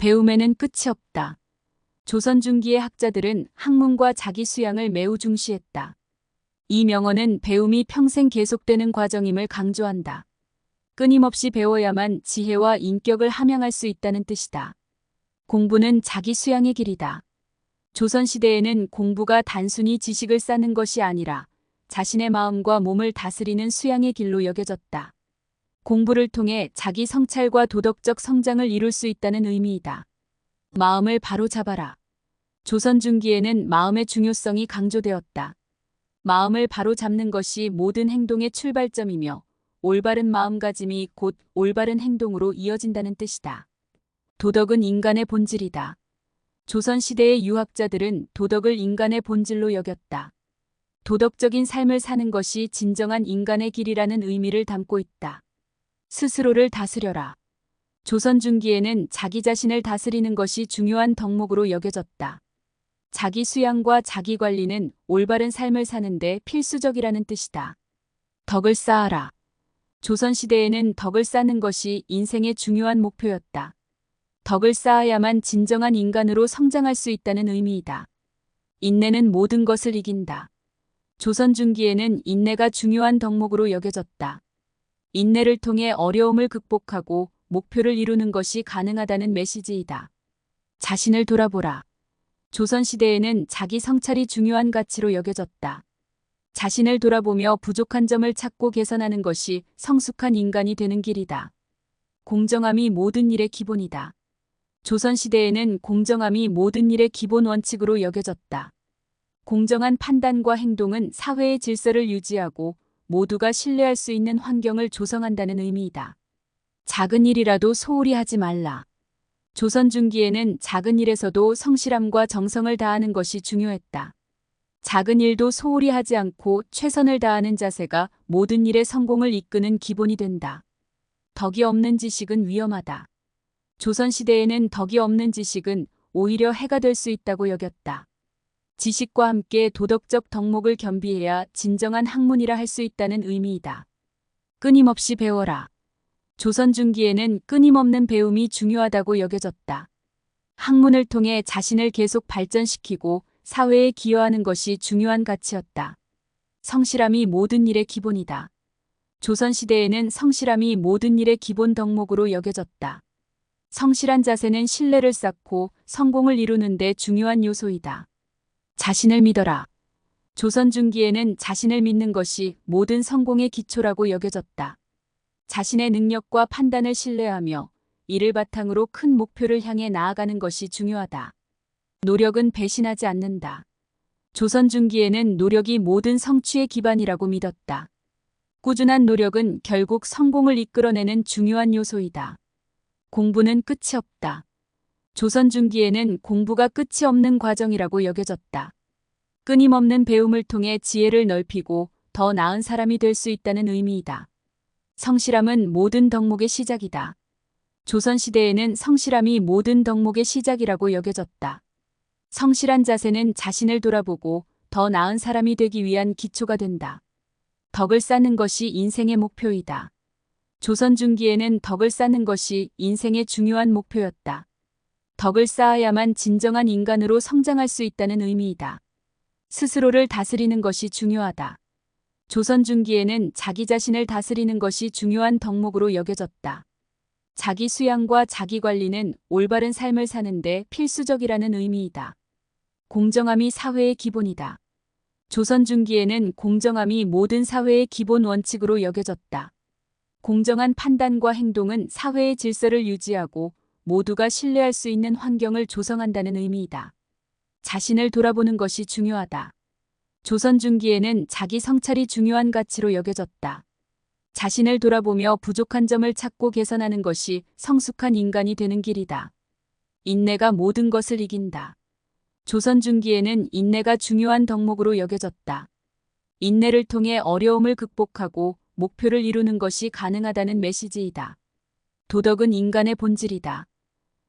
배움에는 끝이 없다. 조선 중기의 학자들은 학문과 자기 수양을 매우 중시했다. 이 명언은 배움이 평생 계속되는 과정임을 강조한다. 끊임없이 배워야만 지혜와 인격을 함양할 수 있다는 뜻이다. 공부는 자기 수양의 길이다. 조선시대에는 공부가 단순히 지식을 쌓는 것이 아니라 자신의 마음과 몸을 다스리는 수양의 길로 여겨졌다. 공부를 통해 자기 성찰과 도덕적 성장을 이룰 수 있다는 의미이다. 마음을 바로잡아라. 조선 중기에는 마음의 중요성이 강조되었다. 마음을 바로잡는 것이 모든 행동의 출발점이며 올바른 마음가짐이 곧 올바른 행동으로 이어진다는 뜻이다. 도덕은 인간의 본질이다. 조선시대의 유학자들은 도덕을 인간의 본질로 여겼다. 도덕적인 삶을 사는 것이 진정한 인간의 길이라는 의미를 담고 있다. 스스로를 다스려라. 조선 중기에는 자기 자신을 다스리는 것이 중요한 덕목으로 여겨졌다. 자기 수양과 자기 관리는 올바른 삶을 사는데 필수적이라는 뜻이다. 덕을 쌓아라. 조선시대에는 덕을 쌓는 것이 인생의 중요한 목표였다. 덕을 쌓아야만 진정한 인간으로 성장할 수 있다는 의미이다. 인내는 모든 것을 이긴다. 조선 중기에는 인내가 중요한 덕목으로 여겨졌다. 인내를 통해 어려움을 극복하고 목표를 이루는 것이 가능하다는 메시지이다. 자신을 돌아보라. 조선시대에는 자기 성찰이 중요한 가치로 여겨졌다. 자신을 돌아보며 부족한 점을 찾고 개선하는 것이 성숙한 인간이 되는 길이다. 공정함이 모든 일의 기본이다. 조선시대에는 공정함이 모든 일의 기본 원칙으로 여겨졌다. 공정한 판단과 행동은 사회의 질서를 유지하고 모두가 신뢰할 수 있는 환경을 조성한다는 의미이다. 작은 일이라도 소홀히 하지 말라. 조선 중기에는 작은 일에서도 성실함과 정성을 다하는 것이 중요했다. 작은 일도 소홀히 하지 않고 최선을 다하는 자세가 모든 일의 성공을 이끄는 기본이 된다. 덕이 없는 지식은 위험하다. 조선시대에는 덕이 없는 지식은 오히려 해가 될 수 있다고 여겼다. 지식과 함께 도덕적 덕목을 겸비해야 진정한 학문이라 할 수 있다는 의미이다. 끊임없이 배워라. 조선 중기에는 끊임없는 배움이 중요하다고 여겨졌다. 학문을 통해 자신을 계속 발전시키고 사회에 기여하는 것이 중요한 가치였다. 성실함이 모든 일의 기본이다. 조선시대에는 성실함이 모든 일의 기본 덕목으로 여겨졌다. 성실한 자세는 신뢰를 쌓고 성공을 이루는 데 중요한 요소이다. 자신을 믿어라. 조선 중기에는 자신을 믿는 것이 모든 성공의 기초라고 여겨졌다. 자신의 능력과 판단을 신뢰하며 이를 바탕으로 큰 목표를 향해 나아가는 것이 중요하다. 노력은 배신하지 않는다. 조선 중기에는 노력이 모든 성취의 기반이라고 믿었다. 꾸준한 노력은 결국 성공을 이끌어내는 중요한 요소이다. 공부는 끝이 없다. 조선 중기에는 공부가 끝이 없는 과정이라고 여겨졌다. 끊임없는 배움을 통해 지혜를 넓히고 더 나은 사람이 될 수 있다는 의미이다. 성실함은 모든 덕목의 시작이다. 조선시대에는 성실함이 모든 덕목의 시작이라고 여겨졌다. 성실한 자세는 자신을 돌아보고 더 나은 사람이 되기 위한 기초가 된다. 덕을 쌓는 것이 인생의 목표이다. 조선 중기에는 덕을 쌓는 것이 인생의 중요한 목표였다. 덕을 쌓아야만 진정한 인간으로 성장할 수 있다는 의미이다. 스스로를 다스리는 것이 중요하다. 조선 중기에는 자기 자신을 다스리는 것이 중요한 덕목으로 여겨졌다. 자기 수양과 자기 관리는 올바른 삶을 사는데 필수적이라는 의미이다. 공정함이 사회의 기본이다. 조선 중기에는 공정함이 모든 사회의 기본 원칙으로 여겨졌다. 공정한 판단과 행동은 사회의 질서를 유지하고 모두가 신뢰할 수 있는 환경을 조성한다는 의미이다. 자신을 돌아보는 것이 중요하다. 조선 중기에는 자기 성찰이 중요한 가치로 여겨졌다. 자신을 돌아보며 부족한 점을 찾고 개선하는 것이 성숙한 인간이 되는 길이다. 인내가 모든 것을 이긴다. 조선 중기에는 인내가 중요한 덕목으로 여겨졌다. 인내를 통해 어려움을 극복하고 목표를 이루는 것이 가능하다는 메시지이다. 도덕은 인간의 본질이다.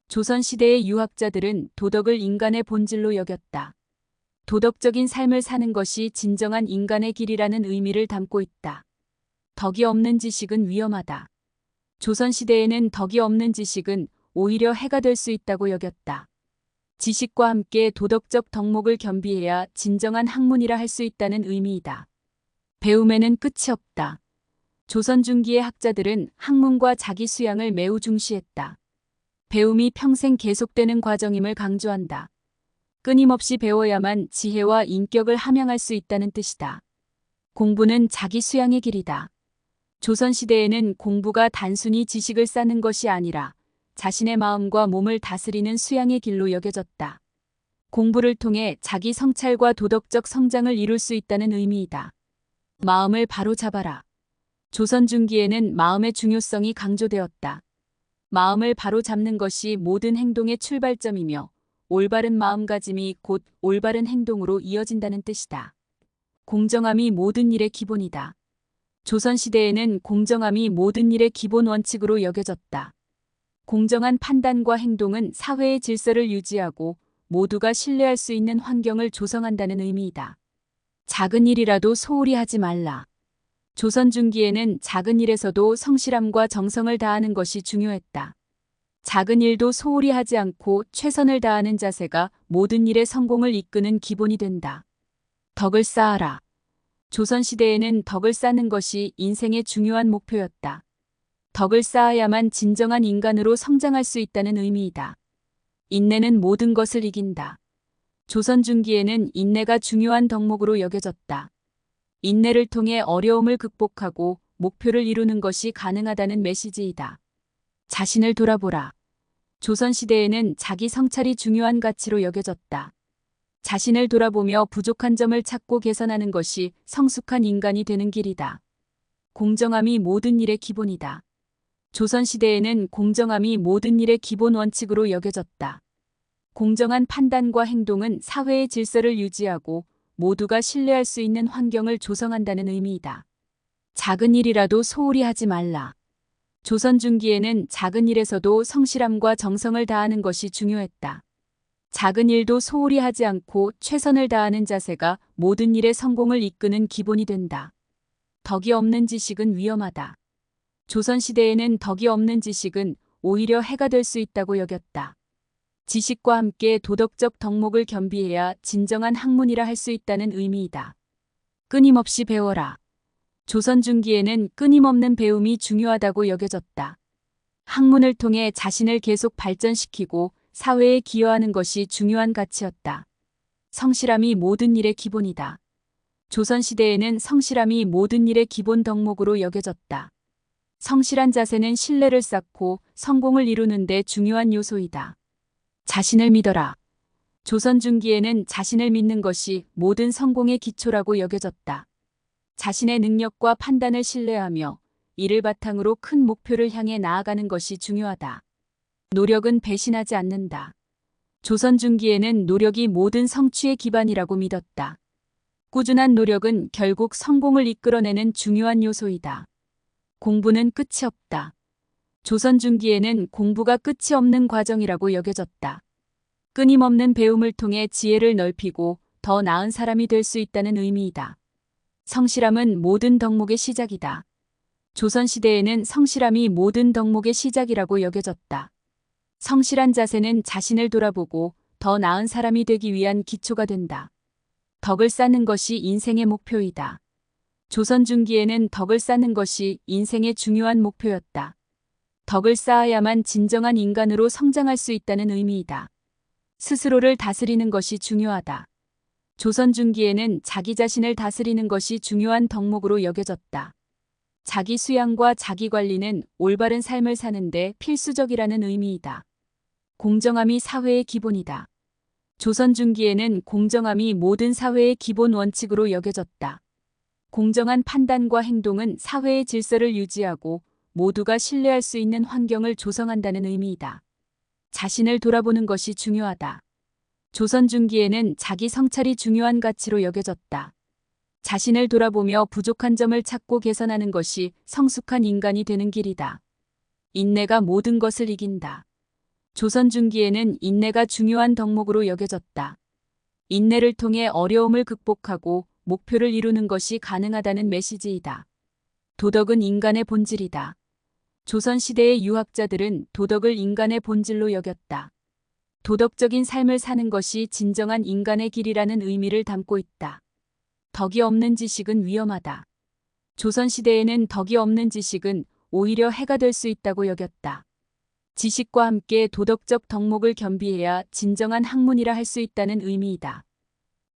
조선시대의 유학자들은 도덕을 인간의 본질로 여겼다. 도덕적인 삶을 사는 것이 진정한 인간의 길이라는 의미를 담고 있다. 덕이 없는 지식은 위험하다. 조선시대에는 덕이 없는 지식은 오히려 해가 될 수 있다고 여겼다. 지식과 함께 도덕적 덕목을 겸비해야 진정한 학문이라 할 수 있다는 의미이다. 배움에는 끝이 없다. 조선 중기의 학자들은 학문과 자기 수양을 매우 중시했다. 배움이 평생 계속되는 과정임을 강조한다. 끊임없이 배워야만 지혜와 인격을 함양할 수 있다는 뜻이다. 공부는 자기 수양의 길이다. 조선시대에는 공부가 단순히 지식을 쌓는 것이 아니라 자신의 마음과 몸을 다스리는 수양의 길로 여겨졌다. 공부를 통해 자기 성찰과 도덕적 성장을 이룰 수 있다는 의미이다. 마음을 바로 잡아라. 조선 중기에는 마음의 중요성이 강조되었다. 마음을 바로 잡는 것이 모든 행동의 출발점이며 올바른 마음가짐이 곧 올바른 행동으로 이어진다는 뜻이다. 공정함이 모든 일의 기본이다. 조선시대에는 공정함이 모든 일의 기본 원칙으로 여겨졌다. 공정한 판단과 행동은 사회의 질서를 유지하고 모두가 신뢰할 수 있는 환경을 조성한다는 의미이다. 작은 일이라도 소홀히 하지 말라. 조선 중기에는 작은 일에서도 성실함과 정성을 다하는 것이 중요했다. 작은 일도 소홀히 하지 않고 최선을 다하는 자세가 모든 일의 성공을 이끄는 기본이 된다. 덕을 쌓아라. 조선시대에는 덕을 쌓는 것이 인생의 중요한 목표였다. 덕을 쌓아야만 진정한 인간으로 성장할 수 있다는 의미이다. 인내는 모든 것을 이긴다. 조선 중기에는 인내가 중요한 덕목으로 여겨졌다. 인내를 통해 어려움을 극복하고 목표를 이루는 것이 가능하다는 메시지이다. 자신을 돌아보라. 조선시대에는 자기 성찰이 중요한 가치로 여겨졌다. 자신을 돌아보며 부족한 점을 찾고 개선하는 것이 성숙한 인간이 되는 길이다. 공정함이 모든 일의 기본이다. 조선시대에는 공정함이 모든 일의 기본 원칙으로 여겨졌다. 공정한 판단과 행동은 사회의 질서를 유지하고 모두가 신뢰할 수 있는 환경을 조성한다는 의미이다. 작은 일이라도 소홀히 하지 말라. 조선 중기에는 작은 일에서도 성실함과 정성을 다하는 것이 중요했다. 작은 일도 소홀히 하지 않고 최선을 다하는 자세가 모든 일의 성공을 이끄는 기본이 된다. 덕이 없는 지식은 위험하다. 조선시대에는 덕이 없는 지식은 오히려 해가 될 수 있다고 여겼다. 지식과 함께 도덕적 덕목을 겸비해야 진정한 학문이라 할 수 있다는 의미이다. 끊임없이 배워라. 조선 중기에는 끊임없는 배움이 중요하다고 여겨졌다. 학문을 통해 자신을 계속 발전시키고 사회에 기여하는 것이 중요한 가치였다. 성실함이 모든 일의 기본이다. 조선시대에는 성실함이 모든 일의 기본 덕목으로 여겨졌다. 성실한 자세는 신뢰를 쌓고 성공을 이루는 데 중요한 요소이다. 자신을 믿어라. 조선 중기에는 자신을 믿는 것이 모든 성공의 기초라고 여겨졌다. 자신의 능력과 판단을 신뢰하며 이를 바탕으로 큰 목표를 향해 나아가는 것이 중요하다. 노력은 배신하지 않는다. 조선 중기에는 노력이 모든 성취의 기반이라고 믿었다. 꾸준한 노력은 결국 성공을 이끌어내는 중요한 요소이다. 공부는 끝이 없다. 조선 중기에는 공부가 끝이 없는 과정이라고 여겨졌다. 끊임없는 배움을 통해 지혜를 넓히고 더 나은 사람이 될 수 있다는 의미이다. 성실함은 모든 덕목의 시작이다. 조선시대에는 성실함이 모든 덕목의 시작이라고 여겨졌다. 성실한 자세는 자신을 돌아보고 더 나은 사람이 되기 위한 기초가 된다. 덕을 쌓는 것이 인생의 목표이다. 조선 중기에는 덕을 쌓는 것이 인생의 중요한 목표였다. 덕을 쌓아야만 진정한 인간으로 성장할 수 있다는 의미이다. 스스로를 다스리는 것이 중요하다. 조선 중기에는 자기 자신을 다스리는 것이 중요한 덕목으로 여겨졌다. 자기 수양과 자기 관리는 올바른 삶을 사는데 필수적이라는 의미이다. 공정함이 사회의 기본이다. 조선 중기에는 공정함이 모든 사회의 기본 원칙으로 여겨졌다. 공정한 판단과 행동은 사회의 질서를 유지하고 모두가 신뢰할 수 있는 환경을 조성한다는 의미이다. 자신을 돌아보는 것이 중요하다. 조선 중기에는 자기 성찰이 중요한 가치로 여겨졌다. 자신을 돌아보며 부족한 점을 찾고 개선하는 것이 성숙한 인간이 되는 길이다. 인내가 모든 것을 이긴다. 조선 중기에는 인내가 중요한 덕목으로 여겨졌다. 인내를 통해 어려움을 극복하고 목표를 이루는 것이 가능하다는 메시지이다. 도덕은 인간의 본질이다. 조선시대의 유학자들은 도덕을 인간의 본질로 여겼다. 도덕적인 삶을 사는 것이 진정한 인간의 길이라는 의미를 담고 있다. 덕이 없는 지식은 위험하다. 조선시대에는 덕이 없는 지식은 오히려 해가 될 수 있다고 여겼다. 지식과 함께 도덕적 덕목을 겸비해야 진정한 학문이라 할 수 있다는 의미이다.